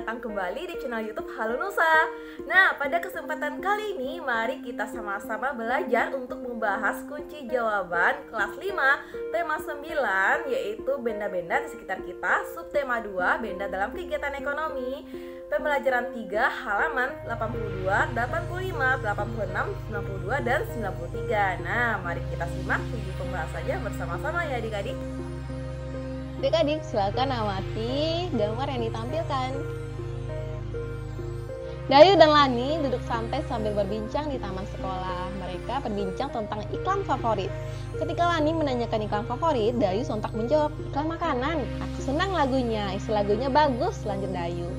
selamat datang kembali di channel YouTube Halo Nusa. Nah, pada kesempatan kali ini mari kita sama-sama belajar untuk membahas kunci jawaban kelas 5 tema 9, yaitu benda-benda di sekitar kita, subtema 2 benda dalam kegiatan ekonomi. Pembelajaran 3 halaman 82, 85, 86, 92 dan 93. Nah, mari kita simak video pembahasannya bersama-sama ya adik-adik. Adik-adik, silakan amati gambar yang ditampilkan. Dayu dan Lani duduk santai sambil berbincang di taman sekolah. Mereka berbincang tentang iklan favorit. Ketika Lani menanyakan iklan favorit, Dayu sontak menjawab, "Iklan makanan. Aku senang lagunya. Isi lagunya bagus," lanjut Dayu.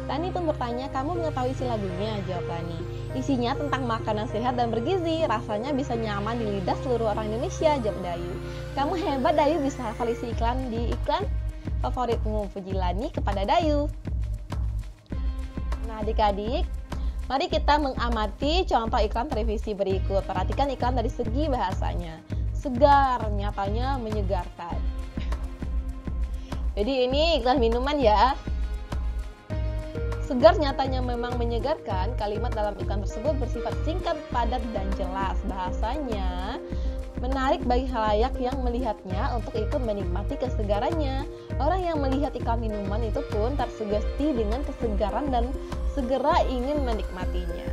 Lani pun bertanya, "Kamu mengetahui isi lagunya?" jawab Lani. "Isinya tentang makanan sehat dan bergizi. Rasanya bisa nyaman di lidah seluruh orang Indonesia," jawab Dayu. "Kamu hebat, Dayu, bisa hafal isi iklan di iklan favoritmu," puji Lani kepada Dayu. Nah, adik-adik, mari kita mengamati contoh iklan televisi berikut. Perhatikan iklan dari segi bahasanya. Segar, nyatanya menyegarkan. Jadi ini iklan minuman ya. Segar nyatanya memang menyegarkan. Kalimat dalam iklan tersebut bersifat singkat, padat, dan jelas. Bahasanya menarik bagi khalayak yang melihatnya untuk ikut menikmati kesegarannya. Orang yang melihat iklan minuman itu pun tersugesti dengan kesegaran dan segera ingin menikmatinya.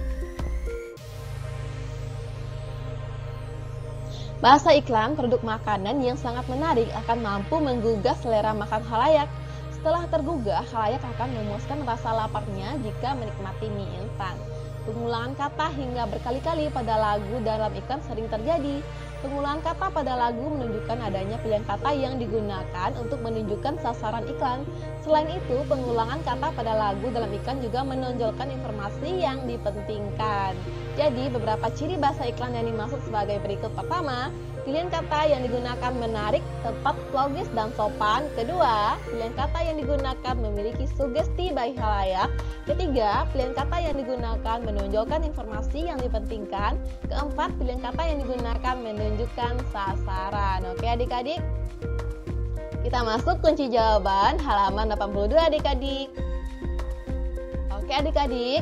Bahasa iklan produk makanan yang sangat menarik akan mampu menggugah selera makan khalayak. Setelah tergugah, khalayak akan memuaskan rasa laparnya jika menikmati mie instan. Pengulangan kata hingga berkali-kali pada lagu dalam iklan sering terjadi. Pengulangan kata pada lagu menunjukkan adanya pilihan kata yang digunakan untuk menunjukkan sasaran iklan. Selain itu, pengulangan kata pada lagu dalam iklan juga menonjolkan informasi yang dipentingkan. Jadi, beberapa ciri bahasa iklan yang dimaksud sebagai berikut. Pertama, pilihan kata yang digunakan menarik, tepat, logis, dan sopan. Kedua, pilihan kata yang digunakan memiliki sugesti bagi khalayak. Ketiga, pilihan kata yang digunakan menonjolkan informasi yang dipentingkan. Keempat, pilihan kata yang digunakan menunjukkan sasaran. Oke adik-adik, kita masuk kunci jawaban halaman 82 adik-adik. Oke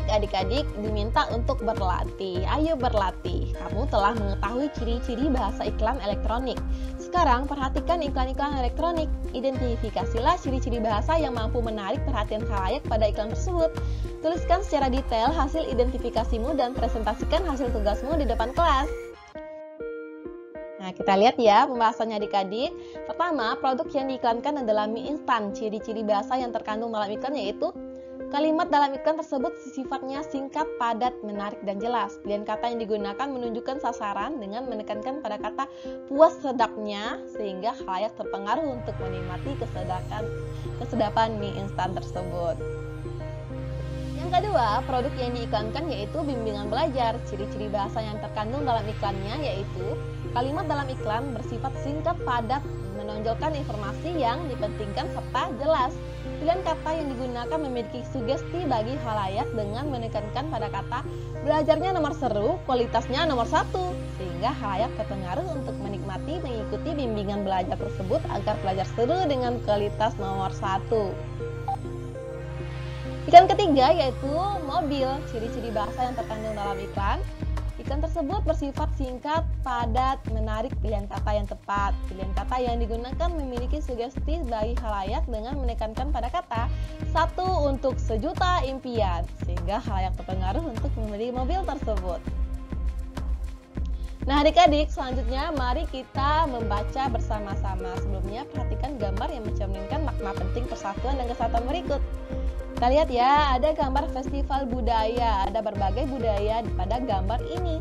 adik-adik diminta untuk berlatih. Ayo berlatih. Kamu telah mengetahui ciri-ciri bahasa iklan elektronik. Sekarang perhatikan iklan-iklan elektronik. Identifikasilah ciri-ciri bahasa yang mampu menarik perhatian khalayak pada iklan tersebut. Tuliskan secara detail hasil identifikasimu dan presentasikan hasil tugasmu di depan kelas. Nah, kita lihat ya pembahasannya adik-adik. Pertama, produk yang diiklankan adalah mie instan. Ciri-ciri bahasa yang terkandung dalam iklan yaitu kalimat dalam iklan tersebut sifatnya singkat, padat, menarik, dan jelas. Pilihan kata yang digunakan menunjukkan sasaran dengan menekankan pada kata puas sedapnya sehingga khalayak terpengaruh untuk menikmati kesedapan mie instan tersebut. Yang kedua, produk yang diiklankan yaitu bimbingan belajar. Ciri-ciri bahasa yang terkandung dalam iklannya yaitu kalimat dalam iklan bersifat singkat, padat, menonjolkan informasi yang dipentingkan serta jelas. Pilihan kata yang digunakan memiliki sugesti bagi khalayak dengan menekankan pada kata belajarnya nomor seru, kualitasnya nomor 1, sehingga khalayak terpengaruh untuk menikmati mengikuti bimbingan belajar tersebut agar belajar seru dengan kualitas nomor 1. Iklan ketiga yaitu mobil. Ciri-ciri bahasa yang terkandung dalam iklan. Iklan tersebut bersifat singkat, padat, menarik, pilihan kata yang tepat. Pilihan kata yang digunakan memiliki sugesti bagi khalayak dengan menekankan pada kata 1 untuk sejuta impian, sehingga khalayak terpengaruh untuk membeli mobil tersebut. Nah adik-adik, selanjutnya mari kita membaca bersama-sama. Sebelumnya perhatikan gambar yang mencerminkan makna penting persatuan dan kesatuan berikut. Kita lihat ya, ada gambar festival budaya, ada berbagai budaya pada gambar ini.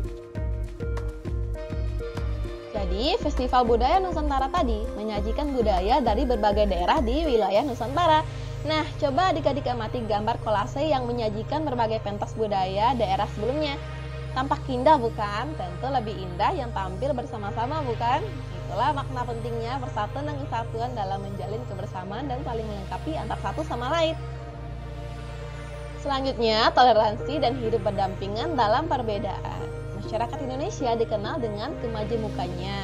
Jadi, festival budaya Nusantara tadi menyajikan budaya dari berbagai daerah di wilayah Nusantara. Nah, coba adik-adik amati gambar kolase yang menyajikan berbagai pentas budaya daerah sebelumnya. Tampak indah bukan? Tentu lebih indah yang tampil bersama-sama bukan? Itulah makna pentingnya persatuan dan kesatuan dalam menjalin kebersamaan dan saling melengkapi antar satu sama lain. Selanjutnya, toleransi dan hidup berdampingan dalam perbedaan. Masyarakat Indonesia dikenal dengan kemajemukannya.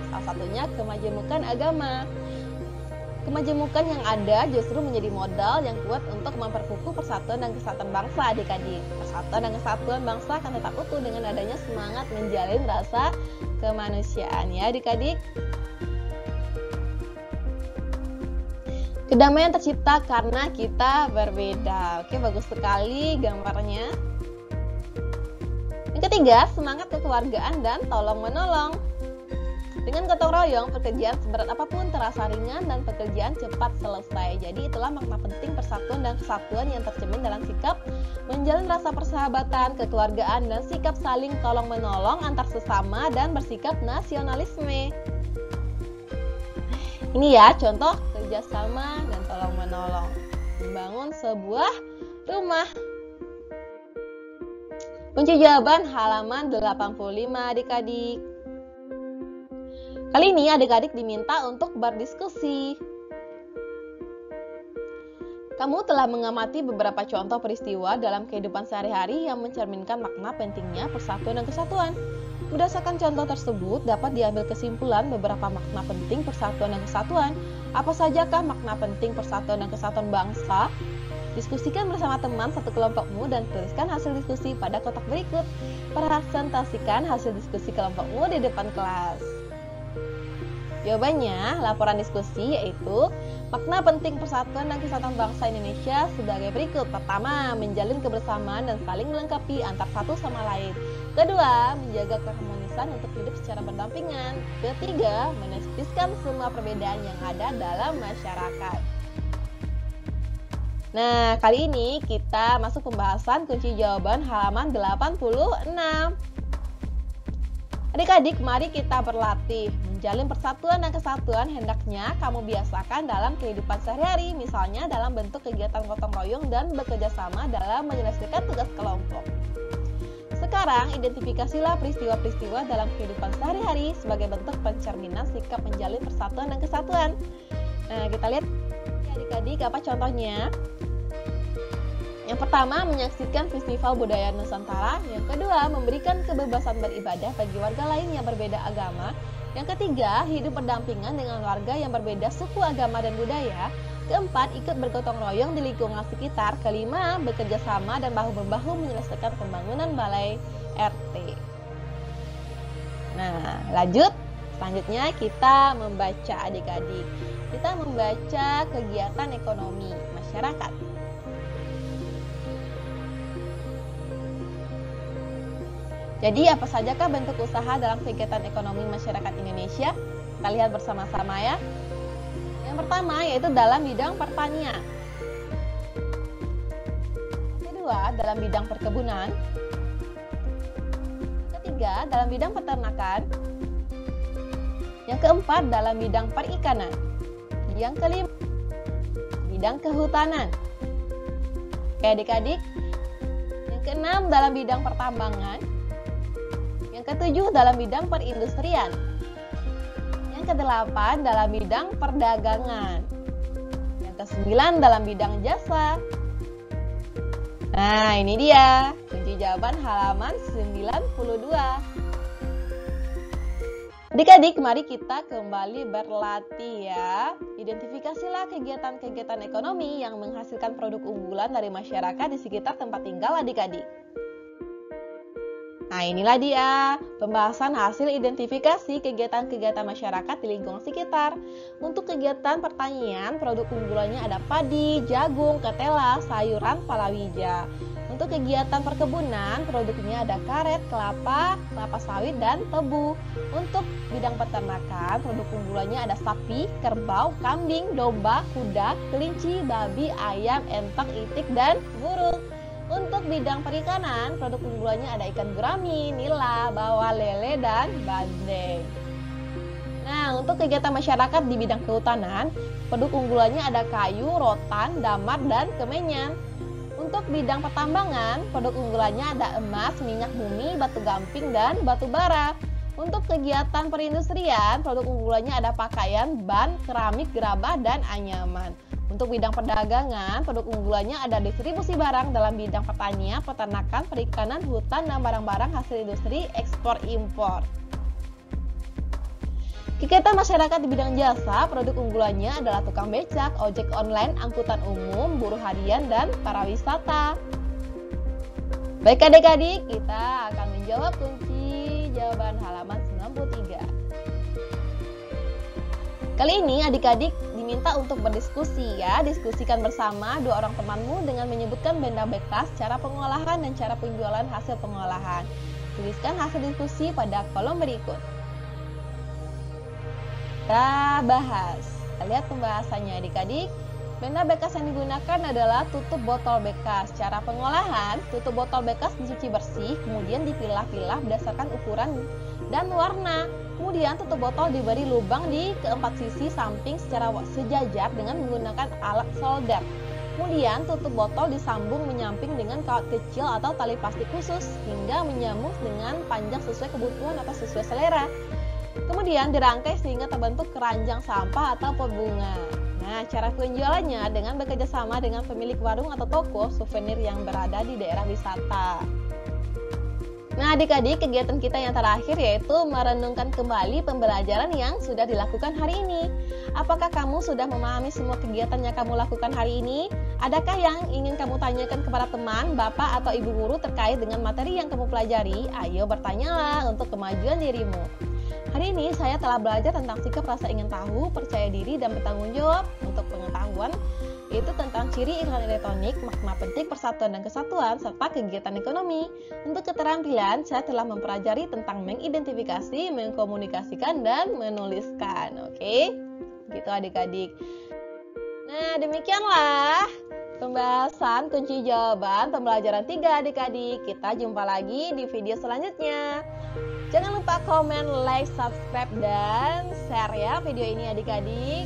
Salah satunya kemajemukan agama. Kemajemukan yang ada justru menjadi modal yang kuat untuk memperkukuh persatuan dan kesatuan bangsa adik-adik. Persatuan dan kesatuan bangsa akan tetap utuh dengan adanya semangat menjalin rasa kemanusiaan ya adik-adik. Kedamaian tercipta karena kita berbeda. Oke, bagus sekali gambarnya. Yang ketiga, semangat kekeluargaan dan tolong-menolong. Dengan gotong royong, pekerjaan seberat apapun terasa ringan dan pekerjaan cepat selesai. Jadi itulah makna penting persatuan dan kesatuan yang tercermin dalam sikap menjalin rasa persahabatan, kekeluargaan, dan sikap saling tolong-menolong antar sesama dan bersikap nasionalisme. Ini ya contoh kerjasama dan tolong-menolong membangun sebuah rumah. Kunci jawaban halaman 85 adik-adik. Kali ini adik-adik diminta untuk berdiskusi. Kamu telah mengamati beberapa contoh peristiwa dalam kehidupan sehari-hari yang mencerminkan makna pentingnya persatuan dan kesatuan. Berdasarkan contoh tersebut, dapat diambil kesimpulan beberapa makna penting persatuan dan kesatuan. Apa sajakah makna penting persatuan dan kesatuan bangsa? Diskusikan bersama teman satu kelompokmu dan tuliskan hasil diskusi pada kotak berikut. Presentasikan hasil diskusi kelompokmu di depan kelas. Jawabannya, laporan diskusi yaitu makna penting persatuan dan kesatuan bangsa Indonesia sebagai berikut. Pertama, menjalin kebersamaan dan saling melengkapi antar satu sama lain. Kedua, menjaga keharmonisan untuk hidup secara berdampingan. Ketiga, menispiskan semua perbedaan yang ada dalam masyarakat. Nah, kali ini kita masuk pembahasan kunci jawaban halaman 86. Adik-adik, mari kita berlatih. Menjalin persatuan dan kesatuan hendaknya kamu biasakan dalam kehidupan sehari-hari, misalnya dalam bentuk kegiatan gotong royong dan bekerja sama dalam menyelesaikan tugas kelompok. Sekarang, identifikasilah peristiwa-peristiwa dalam kehidupan sehari-hari sebagai bentuk pencerminan sikap menjalin persatuan dan kesatuan. Nah, kita lihat adik-adik apa contohnya. Yang pertama, menyaksikan festival budaya Nusantara. Yang kedua, memberikan kebebasan beribadah bagi warga lain yang berbeda agama. Yang ketiga, hidup berdampingan dengan warga yang berbeda suku, agama, dan budaya. Keempat, ikut bergotong royong di lingkungan sekitar. Kelima, bekerja sama dan bahu-membahu menyelesaikan pembangunan balai RT. Nah, lanjut. Selanjutnya kita membaca adik-adik. Kita membaca kegiatan ekonomi masyarakat. Jadi apa sajakah bentuk usaha dalam kegiatan ekonomi masyarakat Indonesia? Kita lihat bersama-sama ya. Yang pertama yaitu dalam bidang pertanian. Kedua, dalam bidang perkebunan. Ketiga, dalam bidang peternakan. Yang keempat, dalam bidang perikanan. Yang kelima, bidang kehutanan. Oke adik-adik. Yang keenam, dalam bidang pertambangan. Yang ketujuh, dalam bidang perindustrian. Yang kedelapan, dalam bidang perdagangan. Yang kesembilan, dalam bidang jasa. Nah, ini dia kunci jawaban halaman 92. Adik-adik, mari kita kembali berlatih ya. Identifikasilah kegiatan-kegiatan ekonomi yang menghasilkan produk unggulan dari masyarakat di sekitar tempat tinggal adik-adik. Nah, inilah dia pembahasan hasil identifikasi kegiatan-kegiatan masyarakat di lingkungan sekitar. Untuk kegiatan pertanian, produk unggulannya ada padi, jagung, ketela, sayuran, palawija. Untuk kegiatan perkebunan, produknya ada karet, kelapa, kelapa sawit, dan tebu. Untuk bidang peternakan, produk unggulannya ada sapi, kerbau, kambing, domba, kuda, kelinci, babi, ayam, entok, itik, dan burung. Untuk bidang perikanan, produk unggulannya ada ikan gurami, nila, bawal, lele, dan bandeng. Nah, untuk kegiatan masyarakat di bidang kehutanan, produk unggulannya ada kayu, rotan, damar, dan kemenyan. Untuk bidang pertambangan, produk unggulannya ada emas, minyak bumi, batu gamping, dan batu bara. Untuk kegiatan perindustrian, produk unggulannya ada pakaian, ban, keramik, gerabah, dan anyaman. Untuk bidang perdagangan, produk unggulannya ada distribusi barang dalam bidang pertanian, peternakan, perikanan, hutan, dan barang-barang hasil industri ekspor impor. Kegiatan masyarakat di bidang jasa, produk unggulannya adalah tukang becak, ojek online, angkutan umum, buruh harian, dan pariwisata. Baik adik-adik, kita akan menjawab kunci jawaban halaman 93. Kali ini adik-adik diminta untuk berdiskusi ya, diskusikan bersama dua orang temanmu dengan menyebutkan benda bekas, cara pengolahan dan cara penjualan hasil pengolahan. Tuliskan hasil diskusi pada kolom berikut. Kita bahas. Kita lihat pembahasannya adik-adik. Benda bekas yang digunakan adalah tutup botol bekas. Cara pengolahan, tutup botol bekas dicuci bersih, kemudian dipilah-pilah berdasarkan ukuran dan warna. Kemudian tutup botol diberi lubang di keempat sisi samping secara sejajar dengan menggunakan alat solder. Kemudian tutup botol disambung menyamping dengan kawat kecil atau tali plastik khusus hingga menyambung dengan panjang sesuai kebutuhan atau sesuai selera. Kemudian dirangkai sehingga terbentuk keranjang sampah atau bunga. Nah, cara penjualannya dengan bekerja sama dengan pemilik warung atau toko souvenir yang berada di daerah wisata. Nah, adik-adik, kegiatan kita yang terakhir yaitu merenungkan kembali pembelajaran yang sudah dilakukan hari ini. Apakah kamu sudah memahami semua kegiatan yang kamu lakukan hari ini? Adakah yang ingin kamu tanyakan kepada teman, bapak, atau ibu guru terkait dengan materi yang kamu pelajari? Ayo bertanyalah untuk kemajuan dirimu. Hari ini saya telah belajar tentang sikap rasa ingin tahu, percaya diri, dan bertanggung jawab. Untuk pengetahuan yaitu tentang ciri iklan elektronik, makna penting persatuan dan kesatuan, serta kegiatan ekonomi. Untuk keterampilan, saya telah mempelajari tentang mengidentifikasi, mengkomunikasikan, dan menuliskan. Oke, gitu adik-adik. Nah, demikianlah pembahasan kunci jawaban pembelajaran 3 adik-adik. Kita jumpa lagi di video selanjutnya. Jangan lupa komen, like, subscribe, dan share ya video ini adik-adik.